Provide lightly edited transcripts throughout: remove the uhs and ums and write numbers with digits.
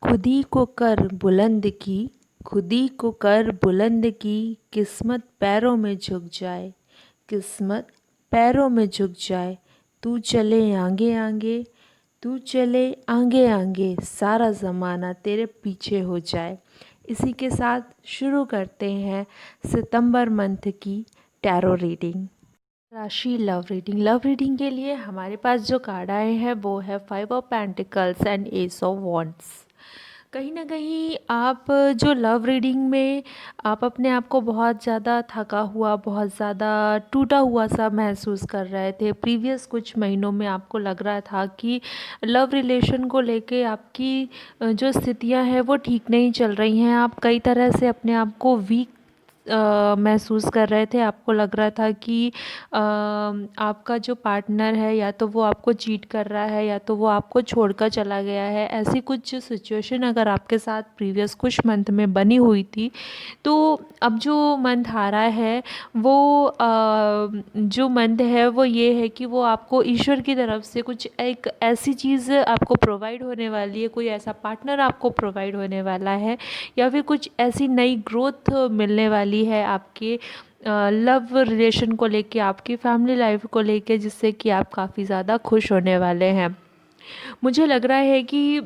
खुद ही को कर बुलंद की, खुद ही को कर बुलंद की, किस्मत पैरों में झुक जाए, किस्मत पैरों में झुक जाए। तू चले आगे आगे, तू चले आगे आगे, सारा ज़माना तेरे पीछे हो जाए। इसी के साथ शुरू करते हैं सितंबर मंथ की टैरो रीडिंग। राशि लव रीडिंग के लिए हमारे पास जो कार्ड आए हैं वो है 5 of pentacles and S of wands. कहीं ना कहीं आप जो लव रीडिंग में आप अपने आप को बहुत ज़्यादा थका हुआ, बहुत ज़्यादा टूटा हुआ सा महसूस कर रहे थे। प्रीवियस कुछ महीनों में आपको लग रहा था कि लव रिलेशन को लेके आपकी जो स्थितियां हैं वो ठीक नहीं चल रही हैं। आप कई तरह से अपने आप को वीक महसूस कर रहे थे। आपको लग रहा था कि आपका जो पार्टनर है या तो वो आपको चीट कर रहा है या तो वो आपको छोड़कर चला गया है। ऐसी कुछ सिचुएशन अगर आपके साथ प्रीवियस कुछ मंथ में बनी हुई थी तो अब जो मंथ आ रहा है वो जो मंथ है वो ये है कि वो आपको ईश्वर की तरफ से कुछ एक ऐसी चीज़ आपको प्रोवाइड होने वाली है, कोई ऐसा पार्टनर आपको प्रोवाइड होने वाला है या फिर कुछ ऐसी नई ग्रोथ मिलने वाली है आपके लव रिलेशन को लेके, आपकी फैमिली लाइफ को लेके, जिससे कि आप काफ़ी ज़्यादा खुश होने वाले हैं। मुझे लग रहा है कि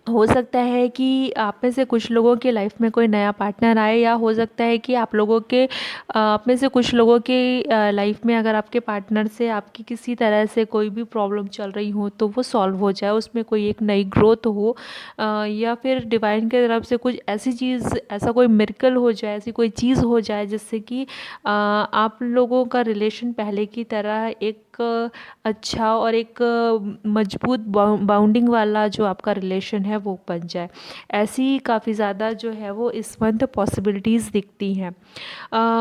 हो सकता है कि आप में से कुछ लोगों के लाइफ में कोई नया पार्टनर आए, या हो सकता है कि आप लोगों के आप में से कुछ लोगों के लाइफ में अगर आपके पार्टनर से आपकी किसी तरह से कोई भी प्रॉब्लम चल रही हो तो वो सॉल्व हो जाए, उसमें कोई एक नई ग्रोथ हो, या फिर डिवाइन की तरफ से कुछ ऐसी चीज़, ऐसा कोई मिरेकल हो जाए, ऐसी कोई चीज़ हो जाए जिससे कि आप लोगों का रिलेशन पहले की तरह एक अच्छा और एक मजबूत बाउंडिंग वाला जो आपका रिलेशन है वो बन जाए। ऐसी काफ़ी ज़्यादा जो है वो इस मंथ पॉसिबिलिटीज़ दिखती हैं।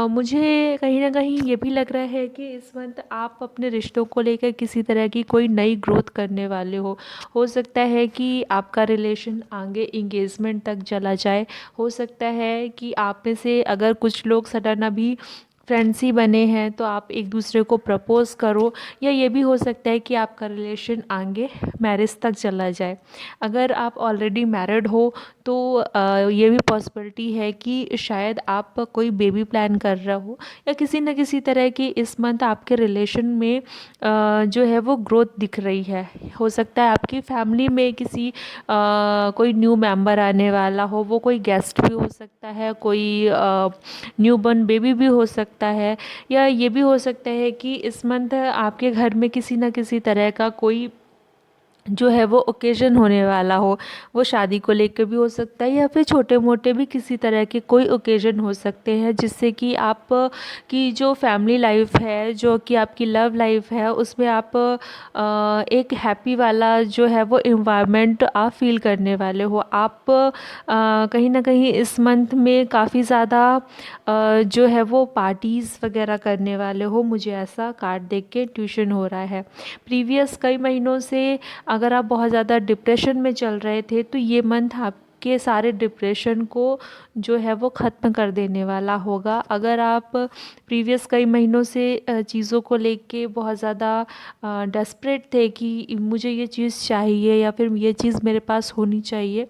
मुझे कहीं ना कहीं ये भी लग रहा है कि इस मंथ आप अपने रिश्तों को लेकर किसी तरह की कोई नई ग्रोथ करने वाले हो सकता है कि आपका रिलेशन आगे इंगेजमेंट तक चला जाए। हो सकता है कि आप में से अगर कुछ लोग सडन अभी फ्रेंड्स ही बने हैं तो आप एक दूसरे को प्रपोज़ करो, या ये भी हो सकता है कि आपका रिलेशन आगे मैरिज तक चला जाए। अगर आप ऑलरेडी मैरिड हो तो ये भी पॉसिबिलिटी है कि शायद आप कोई बेबी प्लान कर रहे हो, या किसी न किसी तरह की इस मंथ आपके रिलेशन में जो है वो ग्रोथ दिख रही है। हो सकता है आपकी फैमिली में किसी कोई न्यू मेंबर आने वाला हो, वो कोई गेस्ट भी हो सकता है, कोई न्यू बॉर्न बेबी भी हो सकता है, या ये भी हो सकता है कि इस मंथ आपके घर में किसी न किसी तरह का कोई जो है वो ओकेज़न होने वाला हो। वो शादी को लेकर भी हो सकता है या फिर छोटे मोटे भी किसी तरह के कोई ओकेज़न हो सकते हैं, जिससे कि आप की जो फैमिली लाइफ है, जो कि आपकी लव लाइफ है, उसमें आप एक हैप्पी वाला जो है वो इन्वायरमेंट आप फील करने वाले हो। आप कहीं ना कहीं इस मंथ में काफ़ी ज़्यादा जो है वो पार्टीज़ वगैरह करने वाले हो। मुझे ऐसा कार्ड देख के ट्यूशन हो रहा है। प्रीवियस कई महीनों से अगर आप बहुत ज़्यादा डिप्रेशन में चल रहे थे तो ये मंथ आपके सारे डिप्रेशन को जो है वो ख़त्म कर देने वाला होगा। अगर आप प्रीवियस कई महीनों से चीज़ों को लेके बहुत ज़्यादा डेस्परेट थे कि मुझे ये चीज़ चाहिए या फिर ये चीज़ मेरे पास होनी चाहिए,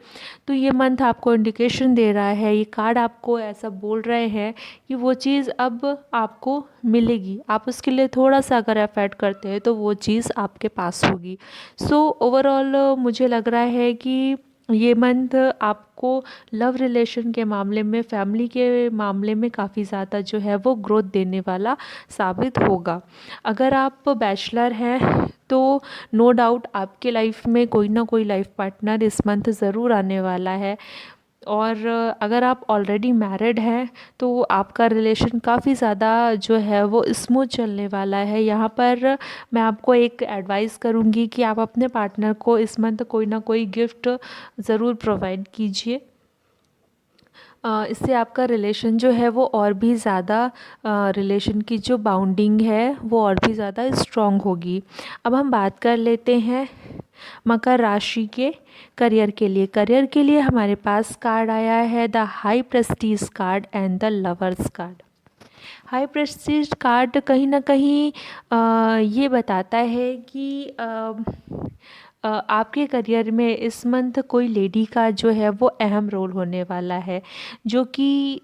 तो ये मंथ आपको इंडिकेशन दे रहा है, ये कार्ड आपको ऐसा बोल रहे हैं कि वो चीज़ अब आपको मिलेगी। आप उसके लिए थोड़ा सा अगर एफर्ट करते हैं तो वो चीज़ आपके पास होगी। सो ओवरऑल मुझे लग रहा है कि ये मंथ आपको लव रिलेशन के मामले में, फैमिली के मामले में काफ़ी ज़्यादा जो है वो ग्रोथ देने वाला साबित होगा। अगर आप बैचलर हैं तो नो डाउट आपके लाइफ में कोई ना कोई लाइफ पार्टनर इस मंथ ज़रूर आने वाला है। और अगर आप ऑलरेडी मैरिड हैं तो आपका रिलेशन काफ़ी ज़्यादा जो है वो स्मूथ चलने वाला है। यहाँ पर मैं आपको एक एडवाइस करूँगी कि आप अपने पार्टनर को इस मंथ कोई ना कोई गिफ्ट ज़रूर प्रोवाइड कीजिए। इससे आपका रिलेशन जो है वो और भी ज़्यादा रिलेशन की जो बाउंडिंग है वो और भी ज़्यादा स्ट्रॉन्ग होगी। अब हम बात कर लेते हैं मकर राशि के करियर के लिए। करियर के लिए हमारे पास कार्ड आया है the high Prestige card and the lovers card. High Prestige card कहीं ना कहीं ये बताता है कि आपके करियर में इस मंथ कोई लेडी का जो है वो अहम रोल होने वाला है, जो कि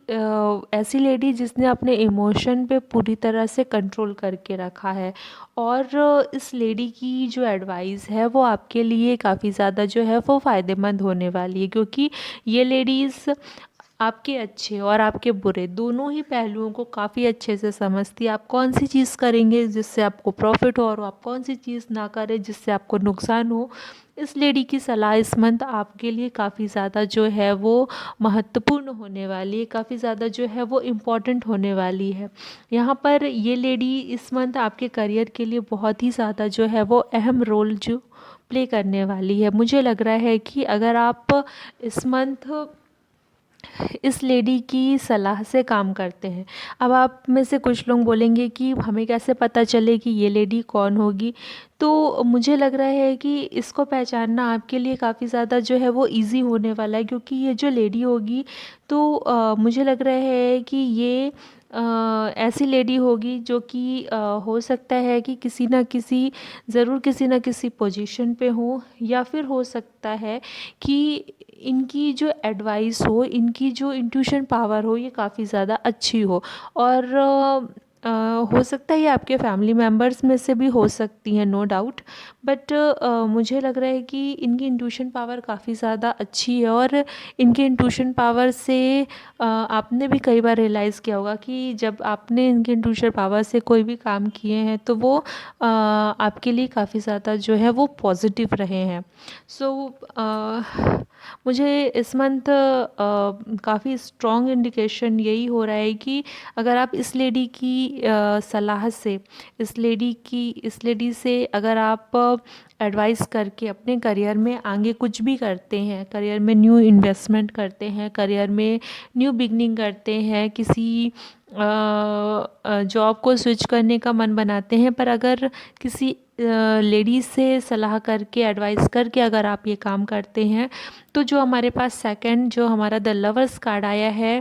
ऐसी लेडी जिसने अपने इमोशन पे पूरी तरह से कंट्रोल करके रखा है। और इस लेडी की जो एडवाइस है वो आपके लिए काफ़ी ज़्यादा जो है वो फ़ायदेमंद होने वाली है, क्योंकि ये लेडीज़ आपके अच्छे और आपके बुरे दोनों ही पहलुओं को काफ़ी अच्छे से समझती है। आप कौन सी चीज़ करेंगे जिससे आपको प्रॉफिट हो और आप कौन सी चीज़ ना करें जिससे आपको नुकसान हो। इस लेडी की सलाह इस मंथ आपके लिए काफ़ी ज़्यादा जो है वो महत्वपूर्ण होने वाली है, काफ़ी ज़्यादा जो है वो इम्पॉर्टेंट होने वाली है। यहाँ पर ये लेडी इस मंथ आपके करियर के लिए बहुत ही ज़्यादा जो है वो अहम रोल जो प्ले करने वाली है। मुझे लग रहा है कि अगर आप इस मंथ इस लेडी की सलाह से काम करते हैं। अब आप में से कुछ लोग बोलेंगे कि हमें कैसे पता चले कि ये लेडी कौन होगी? तो मुझे लग रहा है कि इसको पहचानना आपके लिए काफ़ी ज़्यादा जो है वो ईज़ी होने वाला है, क्योंकि ये जो लेडी होगी तो मुझे लग रहा है कि ये ऐसी लेडी होगी जो कि हो सकता है कि किसी न किसी ज़रूर किसी न किसी पोजीशन पे हो, या फिर हो सकता है कि इनकी जो एडवाइस हो, इनकी जो इंट्यूशन पावर हो, ये काफ़ी ज़्यादा अच्छी हो। और हो सकता है ये आपके फैमिली मेम्बर्स में से भी हो सकती हैं, नो डाउट। बट मुझे लग रहा है कि इनकी इंट्यूशन पावर काफ़ी ज़्यादा अच्छी है, और इनके इंट्यूशन पावर से आपने भी कई बार रियलाइज़ किया होगा कि जब आपने इनके इंट्यूशन पावर से कोई भी काम किए हैं तो वो आपके लिए काफ़ी ज़्यादा जो है वो पॉजिटिव रहे हैं। सो मुझे इस मंथ काफ़ी स्ट्रॉन्ग इंडिकेशन यही हो रहा है कि अगर आप इस लेडी की सलाह से, इस लेडी से अगर आप एडवाइस करके अपने करियर में आगे कुछ भी करते हैं, करियर में न्यू इन्वेस्टमेंट करते हैं, करियर में न्यू बिगनिंग करते हैं, किसी जॉब को स्विच करने का मन बनाते हैं, पर अगर किसी लेडीज़ से सलाह करके, एडवाइस करके अगर आप ये काम करते हैं, तो जो हमारे पास सेकंड जो हमारा द लवर्स कार्ड आया है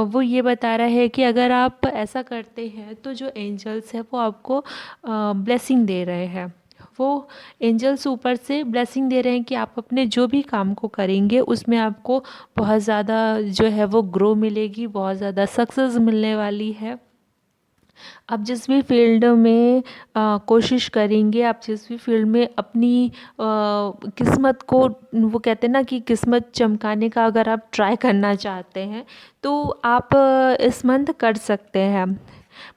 वो ये बता रहा है कि अगर आप ऐसा करते हैं तो जो एंजल्स है वो आपको ब्लेसिंग दे रहे हैं। वो एंजल्स ऊपर से ब्लेसिंग दे रहे हैं कि आप अपने जो भी काम को करेंगे उसमें आपको बहुत ज़्यादा जो है वो ग्रो मिलेगी, बहुत ज़्यादा सक्सेस मिलने वाली है। आप जिस भी फील्ड में कोशिश करेंगे, आप जिस भी फील्ड में अपनी किस्मत को, वो कहते हैं ना कि किस्मत चमकाने का अगर आप ट्राई करना चाहते हैं तो आप इस मंथ कर सकते हैं।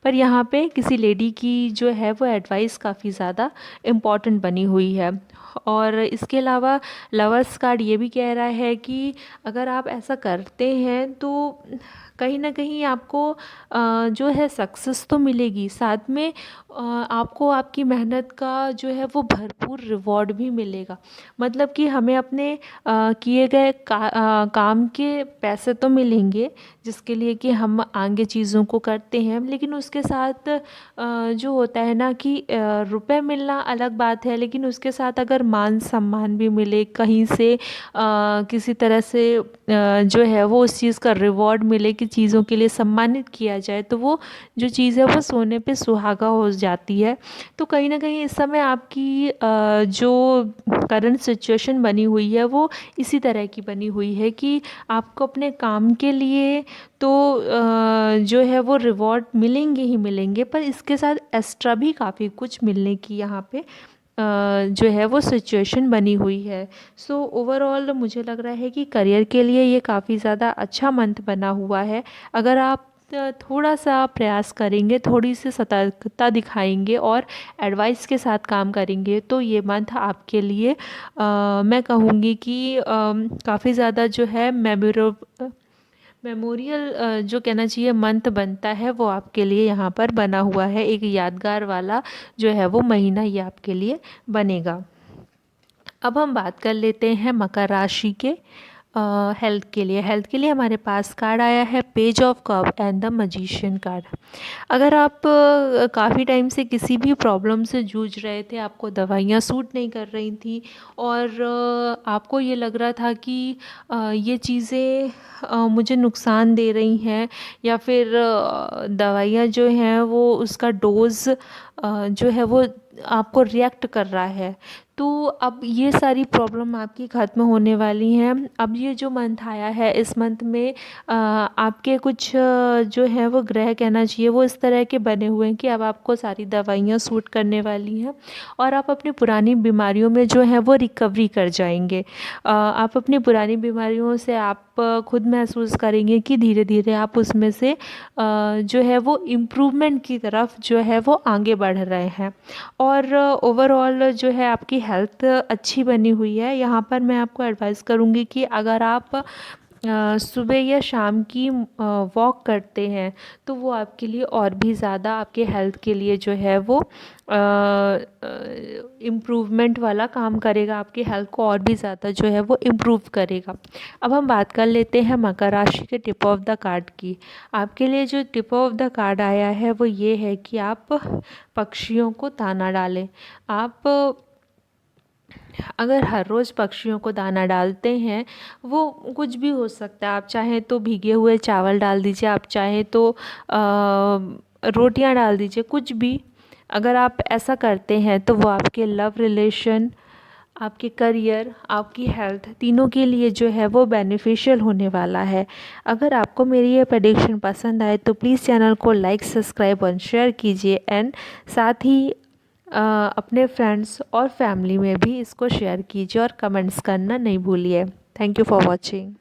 पर यहाँ पे किसी लेडी की जो है वो एडवाइस काफ़ी ज़्यादा इम्पॉर्टेंट बनी हुई है। और इसके अलावा लवर्स कार्ड ये भी कह रहा है कि अगर आप ऐसा करते हैं तो कहीं ना कहीं आपको जो है सक्सेस तो मिलेगी, साथ में आपको आपकी मेहनत का जो है वो भरपूर रिवॉर्ड भी मिलेगा। मतलब कि हमें अपने किए गए काम के पैसे तो मिलेंगे जिसके लिए कि हम आगे चीज़ों को करते हैं, लेकिन उसके साथ जो होता है ना कि रुपए मिलना अलग बात है, लेकिन उसके साथ अगर मान सम्मान भी मिले कहीं से, किसी तरह से जो है वो उस चीज़ का रिवॉर्ड मिले कि चीज़ों के लिए सम्मानित किया जाए, तो वो जो चीज़ है वो सोने पे सुहागा हो जाती है। तो कहीं ना कहीं इस समय आपकी जो करंट सिचुएशन बनी हुई है वो इसी तरह की बनी हुई है कि आपको अपने काम के लिए तो जो है वो रिवॉर्ड मिलेंगे ही मिलेंगे, पर इसके साथ एक्स्ट्रा भी काफ़ी कुछ मिलने की यहाँ पे जो है वो सिचुएशन बनी हुई है। सो ओवरऑल मुझे लग रहा है कि करियर के लिए ये काफ़ी ज़्यादा अच्छा मंथ बना हुआ है। अगर आप थोड़ा सा प्रयास करेंगे, थोड़ी सी सतर्कता दिखाएंगे और एडवाइस के साथ काम करेंगे तो ये मंथ आपके लिए मैं कहूँगी कि काफ़ी ज़्यादा जो है मेमोरियल जो कहना चाहिए मंथ बनता है वो आपके लिए यहाँ पर बना हुआ है। एक यादगार वाला जो है वो महीना ये आपके लिए बनेगा। अब हम बात कर लेते हैं मकर राशि के हेल्थ के लिए। हेल्थ के लिए हमारे पास कार्ड आया है page of cup and the magician card. अगर आप काफ़ी टाइम से किसी भी प्रॉब्लम से जूझ रहे थे, आपको दवाइयाँ सूट नहीं कर रही थी और आपको ये लग रहा था कि ये चीज़ें मुझे नुकसान दे रही हैं, या फिर दवाइयाँ जो हैं वो उसका डोज़ जो है वो आपको रिएक्ट कर रहा है, तो अब ये सारी प्रॉब्लम आपकी ख़त्म होने वाली हैं। अब ये जो मंथ आया है, इस मंथ में आपके कुछ जो है वो ग्रह कहना चाहिए वो इस तरह के बने हुए हैं कि अब आपको सारी दवाइयाँ सूट करने वाली हैं और आप अपनी पुरानी बीमारियों में जो है वो रिकवरी कर जाएंगे। आप अपनी पुरानी बीमारियों से आप खुद महसूस करेंगे कि धीरे धीरे आप उसमें से जो है वो इम्प्रूवमेंट की तरफ जो है वो आगे बढ़ रहे हैं। और ओवरऑल जो है आपकी हेल्थ अच्छी बनी हुई है। यहाँ पर मैं आपको एडवाइस करूँगी कि अगर आप सुबह या शाम की वॉक करते हैं तो वो आपके लिए और भी ज़्यादा आपके हेल्थ के लिए जो है वो इम्प्रूवमेंट वाला काम करेगा, आपकी हेल्थ को और भी ज़्यादा जो है वो इम्प्रूव करेगा। अब हम बात कर लेते हैं मकर राशि के टिप ऑफ द कार्ड की। आपके लिए जो टिप ऑफ द कार्ड आया है वो ये है कि आप पक्षियों को दाना डालें। आप अगर हर रोज़ पक्षियों को दाना डालते हैं, वो कुछ भी हो सकता है, आप चाहें तो भीगे हुए चावल डाल दीजिए, आप चाहें तो रोटियां डाल दीजिए, कुछ भी। अगर आप ऐसा करते हैं तो वो आपके लव रिलेशन, आपके करियर, आपकी हेल्थ तीनों के लिए जो है वो बेनिफिशियल होने वाला है। अगर आपको मेरी ये प्रेडिक्शन पसंद आए तो प्लीज़ चैनल को लाइक, सब्सक्राइब और शेयर कीजिए एंड साथ ही अपने फ्रेंड्स और फैमिली में भी इसको शेयर कीजिए और कमेंट्स करना नहीं भूलिए। Thank you for watching.